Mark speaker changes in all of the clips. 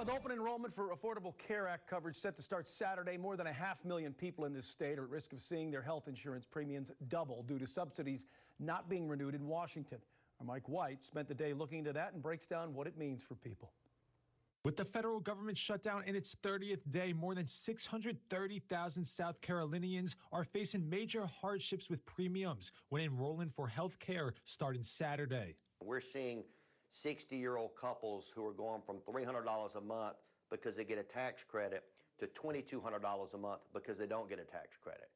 Speaker 1: With open enrollment for Affordable Care Act coverage set to start Saturday, more than 500,000 people in this state are at risk of seeing their health insurance premiums double due to subsidies not being renewed in Washington. Our Mike White spent the day looking into that and breaks down what it means for people.
Speaker 2: With the federal government shutdown in its 30th day, more than 630,000 South Carolinians are facing major hardships with premiums when enrolling for health care starting Saturday.
Speaker 3: We're seeing 60-year-old couples who are going from $300 a month because they get a tax credit to $2,200 a month because they don't get a tax credit.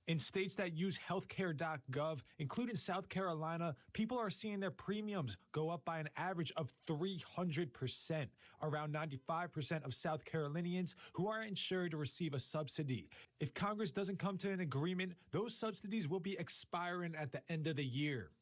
Speaker 2: In states that use healthcare.gov, including South Carolina, people are seeing their premiums go up by an average of 300%. Around 95% of South Carolinians who are insured to receive a subsidy. If Congress doesn't come to an agreement, those subsidies will be expiring at the end of the year.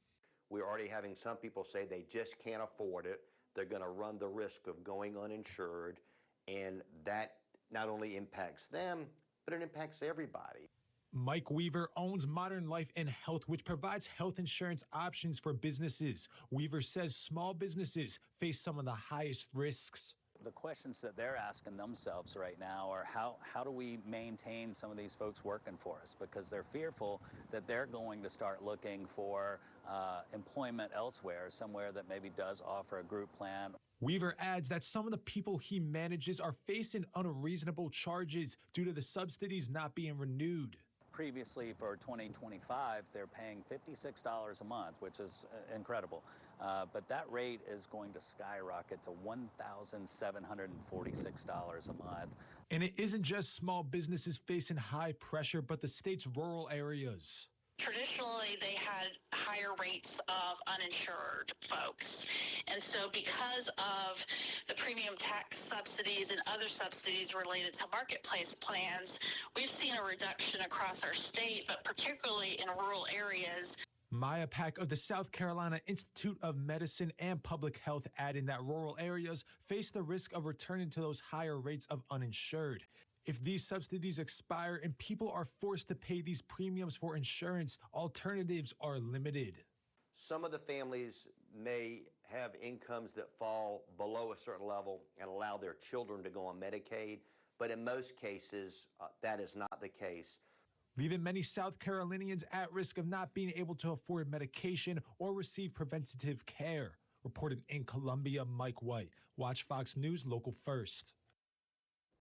Speaker 3: We're already having some people say they just can't afford it. They're going to run the risk of going uninsured, and that not only impacts them, but it impacts everybody.
Speaker 2: Mike Weaver owns Modern Life and Health, which provides health insurance options for businesses. Weaver says small businesses face some of the highest risks.
Speaker 4: The questions that they're asking themselves right now are how do we maintain some of these folks working for us? Because they're fearful that they're going to start looking for employment elsewhere, somewhere that maybe does offer a group plan.
Speaker 2: Weaver adds that some of the people he manages are facing unreasonable charges due to the subsidies not being renewed.
Speaker 4: Previously, for 2025, they're paying $56 a month, which is incredible. But that rate is going to skyrocket to $1,746 a month.
Speaker 2: And it isn't just small businesses facing high pressure, but the state's rural areas.
Speaker 5: Traditionally, they had higher rates of uninsured folks. And so because of the premium tax subsidies and other subsidies related to marketplace plans, we've seen a reduction across our state, but particularly in rural areas.
Speaker 2: Maya Pack of the South Carolina Institute of Medicine and Public Health adding that rural areas face the risk of returning to those higher rates of uninsured. If these subsidies expire and people are forced to pay these premiums for insurance, alternatives are limited.
Speaker 3: Some of the families may have incomes that fall below a certain level and allow their children to go on Medicaid, but in most cases, that is not the case.
Speaker 2: Leaving many South Carolinians at risk of not being able to afford medication or receive preventative care. Reported in Columbia, Mike White. Watch Fox News Local First.